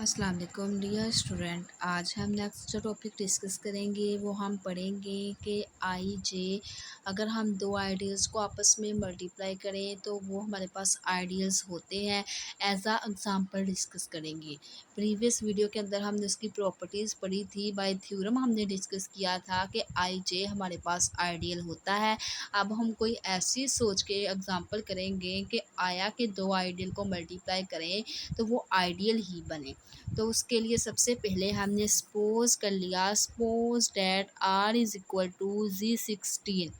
अस्सलाम वालेकुम dear student. आज हम नेक्स्ट जो टॉपिक डिस्कस करेंगे वो हम पढ़ेंगे कि आई जे अगर हम दो आइडियल्स को आपस में मल्टीप्लाई करें तो वो हमारे पास आइडियल्स होते हैं। एज आ एग्ज़ाम्पल डिस्कस करेंगे। प्रीवियस वीडियो के अंदर हमने इसकी प्रॉपर्टीज़ पढ़ी थी। बाय थ्योरम हमने डिस्कस किया था कि आई जे हमारे पास आइडियल होता है। अब हम कोई ऐसी सोच के एग्ज़ाम्पल करेंगे कि आया के दो आइडियल को मल्टीप्लाई करें तो वो आइडियल ही बने। तो उसके लिए सबसे पहले हमने सपोज कर लिया, suppose that R is equal to जी16।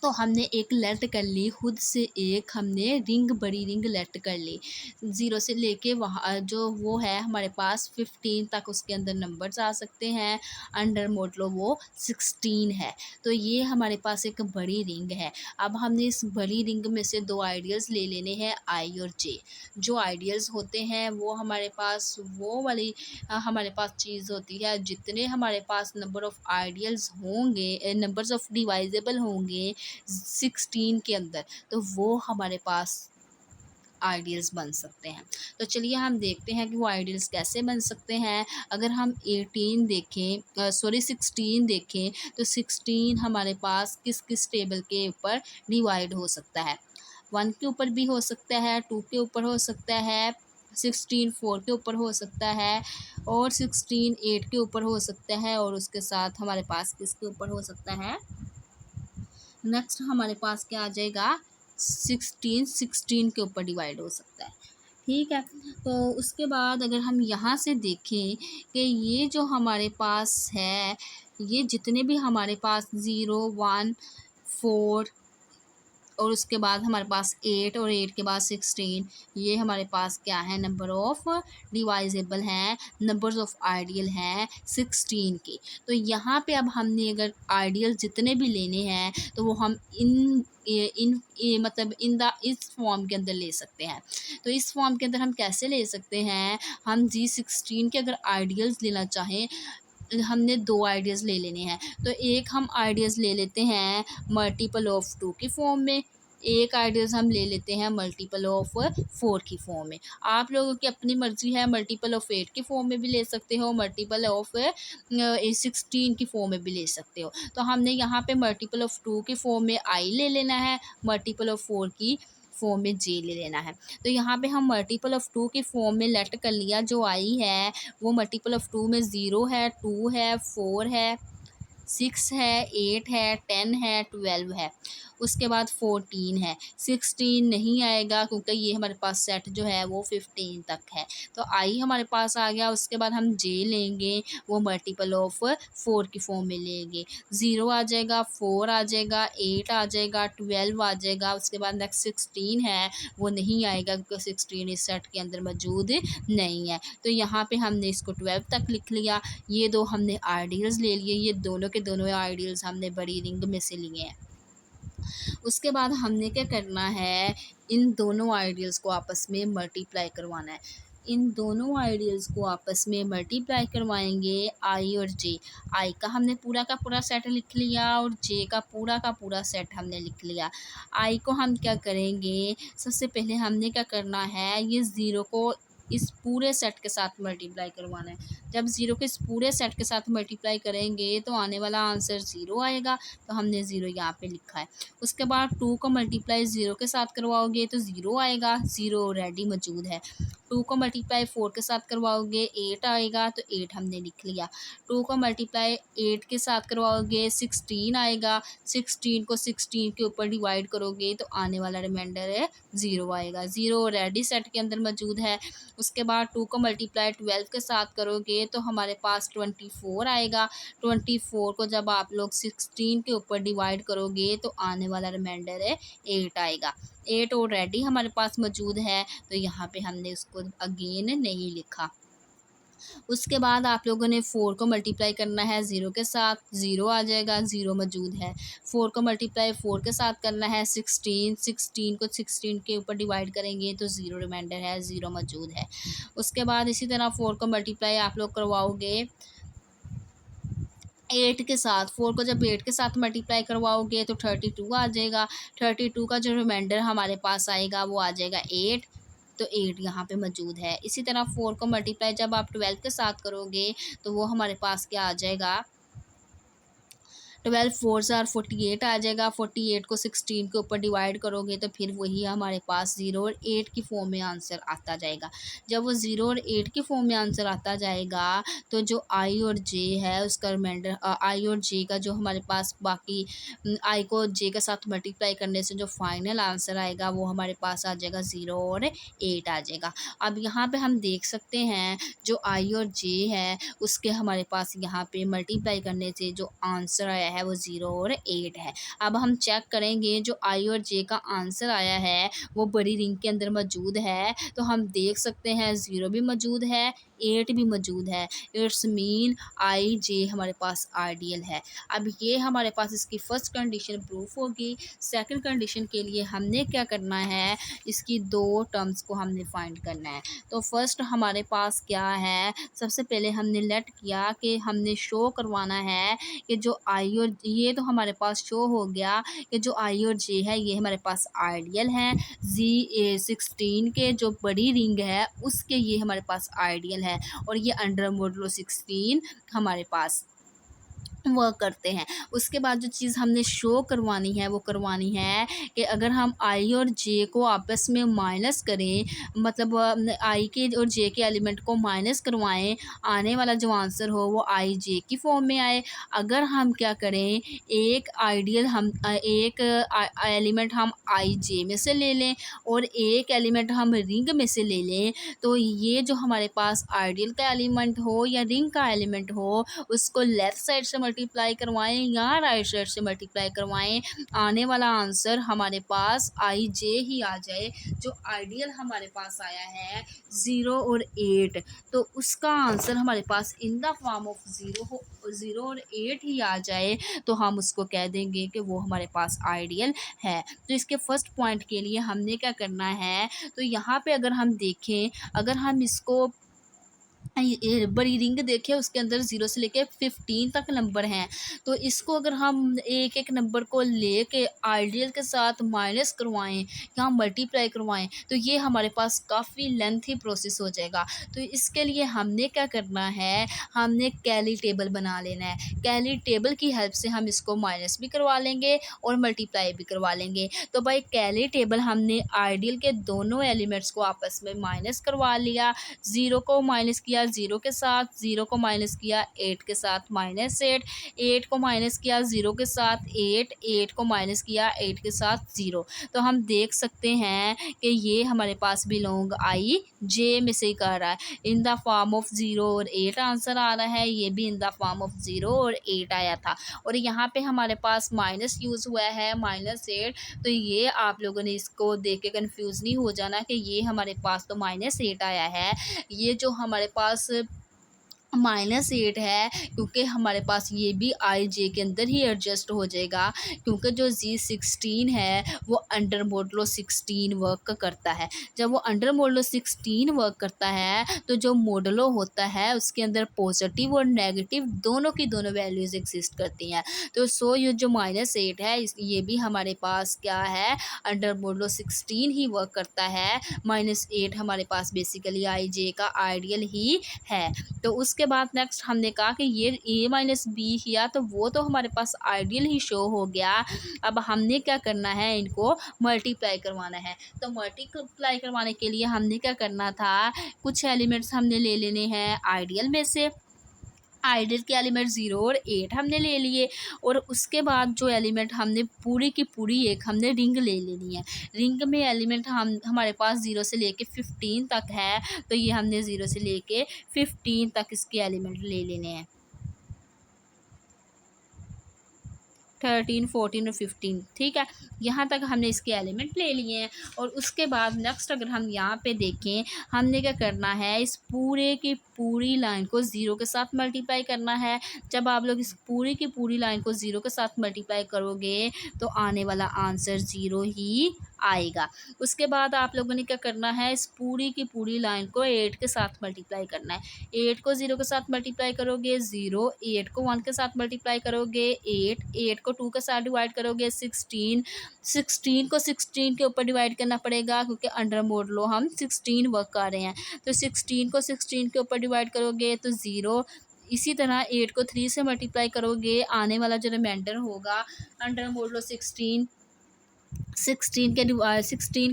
तो हमने एक लेट कर ली, खुद से एक हमने रिंग, बड़ी रिंग लेट कर ली। 0 से लेके वहाँ जो वो है हमारे पास 15 तक उसके अंदर नंबर्स आ सकते हैं। अंडर मोडलो वो 16 है। तो ये हमारे पास एक बड़ी रिंग है। अब हमने इस बड़ी रिंग में से दो आइडियल्स ले लेने हैं, आई और जे। जो आइडियल्स होते हैं वो हमारे पास वो वाली हमारे पास चीज़ होती है, जितने हमारे पास नंबर ऑफ़ आइडियल्स होंगे, नंबर्स ऑफ़ डिवाइजेबल होंगे 16 के अंदर, तो वो हमारे पास आइडियल्स बन सकते हैं। तो चलिए हम देखते हैं कि वो आइडियल्स कैसे बन सकते हैं। अगर हम 18 देखें, 16 देखें, तो 16 हमारे पास किस किस टेबल के ऊपर डिवाइड हो सकता है। 1 के ऊपर भी हो सकता है, 2 के ऊपर हो सकता है, 16 4 के ऊपर हो सकता है, और 16 8 के ऊपर हो सकता है, और उसके साथ हमारे पास किसके ऊपर हो सकता है। नेक्स्ट हमारे पास क्या आ जाएगा, 16 के ऊपर डिवाइड हो सकता है। ठीक है। तो उसके बाद अगर हम यहाँ से देखें कि ये जो हमारे पास है, ये जितने भी हमारे पास 0 1 4 और उसके बाद हमारे पास 8 और 8 के बाद 16, ये हमारे पास क्या है, नंबर ऑफ़ डिवाइजेबल हैं, नंबर्स ऑफ़ आइडियल हैं 16 के। तो यहाँ पे अब हमने अगर आइडियल जितने भी लेने हैं तो वो हम मतलब इस फॉर्म के अंदर ले सकते हैं। तो इस फॉर्म के अंदर हम कैसे ले सकते हैं, हम जी16 के अगर आइडियल्स लेना चाहें, हमने दो आइडियल्स ले लेने हैं। तो एक हम आइडियल्स ले लेते हैं मल्टीपल ऑफ 2 की फॉर्म में, एक आइडियल्स हम ले लेते हैं मल्टीपल ऑफ 4 की फॉर्म में। आप लोगों की अपनी मर्ज़ी है, मल्टीपल ऑफ 8 की फॉर्म में भी ले सकते हो, मल्टीपल ऑफ 16 की फॉर्म में भी ले सकते हो। तो हमने यहाँ पे मल्टीपल ऑफ 2 की फॉर्म में आई ले लेना है, मल्टीपल ऑफ 4 की फॉर्म में जे ले लेना है। तो यहाँ पे हम मल्टीपल ऑफ 2 की फॉर्म में लेट कर लिया, जो आई है वो मल्टीपल ऑफ 2 में 0 है, 2 है, 4 है, 6 है, 8 है, 10 है, 12 है, उसके बाद 14 है। 16 नहीं आएगा क्योंकि ये हमारे पास सेट जो है वो 15 तक है। तो आई हमारे पास आ गया। उसके बाद हम जे लेंगे, वो मल्टीपल ऑफ 4 की फॉर्म में लेंगे। 0 आ जाएगा, 4 आ जाएगा, 8 आ जाएगा, 12 आ जाएगा। उसके बाद नेक्स्ट 16 है, वो नहीं आएगा क्योंकि 16 इस सेट के अंदर मौजूद नहीं है। तो यहाँ पे हमने इसको 12 तक लिख लिया। ये दो हमने आइडियल्स ले लिए, ये दोनों के दोनों आइडियल्स हमने बड़ी रिंग में से लिए हैं। उसके बाद हमने क्या करना है, इन दोनों आइडियल्स को आपस में मल्टीप्लाई करवाना है। इन दोनों आइडियल्स को आपस में मल्टीप्लाई करवाएंगे, आई और जे। आई का हमने पूरा का पूरा सेट लिख लिया और जे का पूरा सेट हमने लिख लिया। आई को हम क्या करेंगे, सबसे पहले हमने क्या करना है, ये 0 को इस पूरे सेट के साथ मल्टीप्लाई करवाना है। जब 0 को इस पूरे सेट के साथ मल्टीप्लाई करेंगे तो आने वाला आंसर 0 आएगा। तो हमने 0 यहाँ पे लिखा है। उसके बाद 2 को मल्टीप्लाई 0 के साथ करवाओगे तो 0 आएगा, 0 ऑलरेडी मौजूद है। 2 को मल्टीप्लाई 4 के साथ करवाओगे 8 आएगा, तो 8 हमने लिख लिया। 2 को मल्टीप्लाई 8 के साथ करवाओगे 16 आएगा, 16 को 16 के ऊपर डिवाइड करोगे तो आने वाला रिमाइंडर है 0 आएगा। 0 ऑलरेडी सेट के अंदर मौजूद है। उसके बाद 2 को मल्टीप्लाई 12 के साथ करोगे तो हमारे पास 24 आएगा। 24 को जब आप लोग 16 के ऊपर डिवाइड करोगे तो आने वाला रिमाइंडर है 8 आएगा। 8 ऑलरेडी हमारे पास मौजूद है, तो यहाँ पे हमने उसको अगेन नहीं लिखा। उसके बाद आप लोगों ने 4 को मल्टीप्लाई करना है 0 के साथ, 0 आ जाएगा, 0 मौजूद है। 4 को मल्टीप्लाई 4 के साथ करना है 16, 16 को 16 के ऊपर डिवाइड करेंगे तो 0 रिमाइंडर है, 0 मौजूद है। उसके बाद इसी तरह 4 को मल्टीप्लाई आप लोग करवाओगे 8 के साथ। 4 को जब 8 के साथ मल्टीप्लाई करवाओगे तो 32 आ जाएगा। 32 का जो रिमाइंडर हमारे पास आएगा वो आ जाएगा 8। तो 8 यहाँ पे मौजूद है। इसी तरह 4 को मल्टीप्लाई जब आप 12 के साथ करोगे तो वो हमारे पास क्या आ जाएगा, 12 4 आर 48 आ जाएगा। 48 को 16 के ऊपर डिवाइड करोगे तो फिर वही हमारे पास 0 और 8 की फॉर्म में आंसर आता जाएगा। जब वो 0 और 8 की फॉर्म में आंसर आता जाएगा तो जो आई और जे है उसका रिमाइंडर, आई और जे का जो हमारे पास बाकी आई को जे के साथ मल्टीप्लाई करने से जो फाइनल आंसर आएगा वो हमारे पास आ जाएगा 0 और 8 आ जाएगा। अब यहाँ पे हम देख सकते हैं जो आई और जे है उसके हमारे पास यहाँ पे मल्टीप्लाई करने से जो आंसर आया है वो 0 और 8 है। अब हम चेक करेंगे जो आई और जे का आंसर आया है वो बड़ी रिंग के अंदर मौजूद है, तो हम देख सकते हैं 0 भी मौजूद है, 8 भी मौजूद है। इट्स मीन आई जे हमारे पास आइडियल है। अब ये हमारे पास इसकी फर्स्ट कंडीशन प्रूफ होगी। सेकंड कंडीशन के लिए हमने क्या करना है, इसकी दो टर्म्स को हमने फाइंड करना है। तो फर्स्ट हमारे पास क्या है, सबसे पहले हमने लेट किया कि हमने शो करवाना है कि जो आई और ये तो हमारे पास शो हो गया कि जो आई और जे है ये हमारे पास आइडियल हैं। Z16 के जो बड़ी रिंग है उसके ये हमारे पास आइडियल है और ये अंडर मॉडुलो 16 हमारे पास वर्क करते हैं। उसके बाद जो चीज़ हमने शो करवानी है वो करवानी है कि अगर हम आई और जे को आपस में माइनस करें, मतलब आई के और जे के एलिमेंट को माइनस करवाएं, आने वाला जो आंसर हो वो आई जे की फॉर्म में आए। अगर हम क्या करें, एक आइडियल हम एक एलिमेंट हम आई जे में से ले लें और एक एलिमेंट हम रिंग में से ले लें, तो ये जो हमारे पास आइडियल का एलिमेंट हो या रिंग का एलिमेंट हो उसको लेफ्ट साइड से मल्टीप्लाई करवाएं या राइट साइड से मल्टीप्लाई करवाएं, आने वाला आंसर हमारे पास आई जे ही आ जाए। जो आइडियल हमारे पास आया है 0 और 8, तो उसका आंसर हमारे पास इन द फॉर्म ऑफ 0 और 8 ही आ जाए तो हम उसको कह देंगे कि वो हमारे पास आइडियल है। तो इसके फर्स्ट पॉइंट के लिए हमने क्या करना है, तो यहाँ पे अगर हम देखें, अगर हम इसको ये बड़ी रिंग देखें उसके अंदर 0 से लेके 15 तक नंबर हैं, तो इसको अगर हम एक एक नंबर को लेके आइडियल के साथ माइनस करवाएं या मल्टीप्लाई करवाएं तो ये हमारे पास काफ़ी लेंथी प्रोसेस हो जाएगा। तो इसके लिए हमने क्या करना है, हमने कैली टेबल बना लेना है। कैली टेबल की हेल्प से हम इसको माइनस भी करवा लेंगे और मल्टीप्लाई भी करवा लेंगे। तो भाई कैली टेबल हमने आइडियल के दोनों एलिमेंट्स को आपस में माइनस करवा लिया। 0 को माइनस किया 0 के साथ, 0 को माइनस किया 8 के साथ -8, 8 को माइनस किया 0 के साथ 8, 8 को माइनस किया 8 के साथ 0। तो हम देख सकते हैं कि ये हमारे पास बिलोंग आई जे में से ही कर रहा है। इन द फॉर्म ऑफ 0 और 8 आंसर आ रहा है, ये भी इन द फॉर्म ऑफ 0 और 8 आया था। और यहाँ पे हमारे पास माइनस यूज़ हुआ है -8, तो ये आप लोगों ने इसको देख के कन्फ्यूज़ नहीं हो जाना कि ये हमारे पास तो -8 आया है। ये जो हमारे पास -8 है क्योंकि हमारे पास ये भी आई जे के अंदर ही एडजस्ट हो जाएगा, क्योंकि जो Z16 है वो अंडर मॉडुलो 16 वर्क करता है। जब वो अंडर मॉडुलो 16 वर्क करता है तो जो मॉडुलो होता है उसके अंदर पॉजिटिव और नेगेटिव दोनों की दोनों वैल्यूज़ एग्जिस्ट करती हैं। तो सो ये जो -8 है ये भी हमारे पास क्या है, अंडर मॉडुलो 16 ही वर्क करता है। -8 हमारे पास बेसिकली आई जे का आइडियल ही है। तो उसके बाद नेक्स्ट हमने कहा कि ये a-b किया तो वो तो हमारे पास आइडियल ही शो हो गया। अब हमने क्या करना है, इनको मल्टीप्लाई करवाना है। तो मल्टीप्लाई करवाने के लिए हमने क्या करना था, कुछ एलिमेंट्स हमने ले लेने हैं आइडियल में से। आइडियल के एलिमेंट 0 और 8 हमने ले लिए और उसके बाद जो एलिमेंट हमने पूरी की पूरी एक हमने रिंग ले लेनी है। रिंग में एलिमेंट हमारे पास 0 से लेके 15 तक है, तो ये हमने 0 से लेके 15 तक इसके एलिमेंट ले लेने हैं। 13, 14 और 15, ठीक है। यहाँ तक हमने इसके एलिमेंट ले लिए हैं और उसके बाद नेक्स्ट अगर हम यहाँ पे देखें, हमने क्या करना है, इस पूरे की पूरी लाइन को ज़ीरो के साथ मल्टीप्लाई करना है। जब आप लोग इस पूरी की पूरी लाइन को ज़ीरो के साथ मल्टीप्लाई करोगे तो आने वाला आंसर ज़ीरो ही आएगा। उसके बाद आप लोगों ने क्या करना है, इस पूरी की पूरी लाइन को 8 के साथ मल्टीप्लाई करना है। 8 को 0 के साथ मल्टीप्लाई करोगे 0, 8 को 1 के साथ मल्टीप्लाई करोगे 8, 8 को 2 के साथ डिवाइड करोगे 16, 16 को 16 के ऊपर डिवाइड करना पड़ेगा क्योंकि अंडर मोड लो हम 16 वर्क कर रहे हैं। तो 16 को 16 के ऊपर डिवाइड करोगे तो 0। इसी तरह 8 को 3 से मल्टीप्लाई करोगे, आने वाला जो रिमाइंडर होगा अंडर मोड लो 16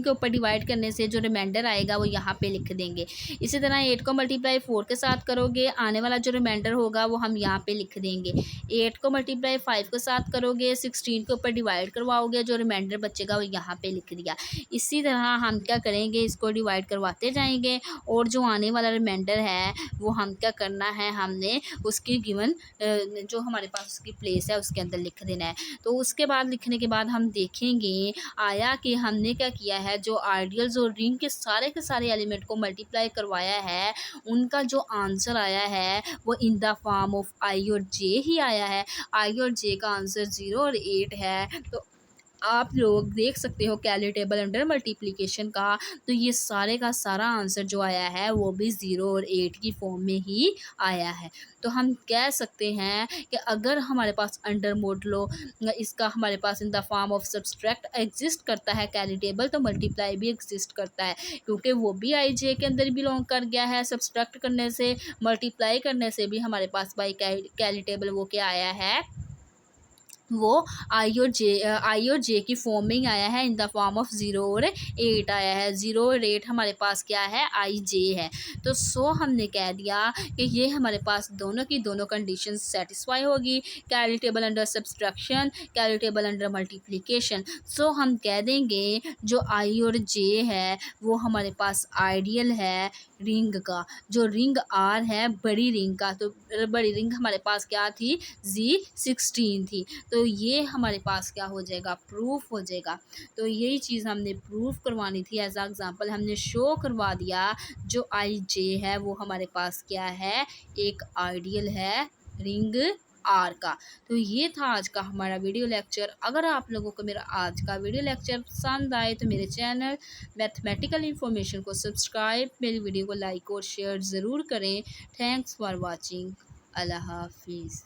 के ऊपर डिवाइड करने से जो रिमाइंडर आएगा वो यहाँ पे लिख देंगे। इसी तरह 8 को मल्टीप्लाई 4 के साथ करोगे, आने वाला जो रिमाइंडर होगा वो हम यहाँ पे लिख देंगे। 8 को मल्टीप्लाई 5 के साथ करोगे, 16 के ऊपर डिवाइड करवाओगे, जो रिमाइंडर बचेगा वो यहाँ पे लिख दिया। इसी तरह हम क्या करेंगे, इसको डिवाइड करवाते जाएंगे और जो आने वाला रिमाइंडर है वो हम क्या करना है, हमने उसकी गिवन जो हमारे पास उसकी प्लेस है उसके अंदर लिख देना है। तो उसके बाद लिखने के बाद हम देखेंगे आया कि हमने क्या किया है, जो आइडियल्स और रिंग के सारे एलिमेंट को मल्टीप्लाई करवाया है, उनका जो आंसर आया है वो इन द फॉर्म ऑफ आई और जे ही आया है। आई और जे का आंसर 0 और 8 है। तो आप लोग देख सकते हो कैली टेबल अंडर मल्टीप्लिकेशन का, तो ये सारे का सारा आंसर जो आया है वो भी 0 और 8 की फॉर्म में ही आया है। तो हम कह सकते हैं कि अगर हमारे पास अंडर मॉडलो इसका हमारे पास in the form of subtract exist करता है कैली टेबल, तो मल्टीप्लाई भी एग्जिस्ट करता है क्योंकि वो भी आई जे के अंदर बिलोंग कर गया है। सब्सट्रैक्ट करने से, मल्टीप्लाई करने से भी हमारे पास बाई कैली टेबल वो क्या आया है, वो आई और जे की फॉर्म में ही आया है, इन द फॉर्म ऑफ 0 और 8 आया है। 0 और 8 हमारे पास क्या है, आई जे है। तो हमने कह दिया कि ये हमारे पास दोनों की दोनों कंडीशन सेटिस्फाई होगी, carry table under subtraction, carry table under multiplication. हम कह देंगे जो आई और जे है वो हमारे पास आइडियल है रिंग का, जो रिंग आर है बड़ी रिंग का। तो बड़ी रिंग हमारे पास क्या थी, Z16 थी। तो ये हमारे पास क्या हो जाएगा, प्रूफ हो जाएगा। तो यही चीज़ हमने प्रूफ करवानी थी, एज एग्जांपल हमने शो करवा दिया जो आई जे है वो हमारे पास क्या है, एक आइडियल है रिंग आर का। तो ये था आज का हमारा वीडियो लेक्चर। अगर आप लोगों को मेरा आज का वीडियो लेक्चर पसंद आए तो मेरे चैनल मैथमेटिकल इन्फॉर्मेशन को सब्सक्राइब, मेरी वीडियो को लाइक और शेयर ज़रूर करें। Thanks for watching. अल्लाह हाफिज़।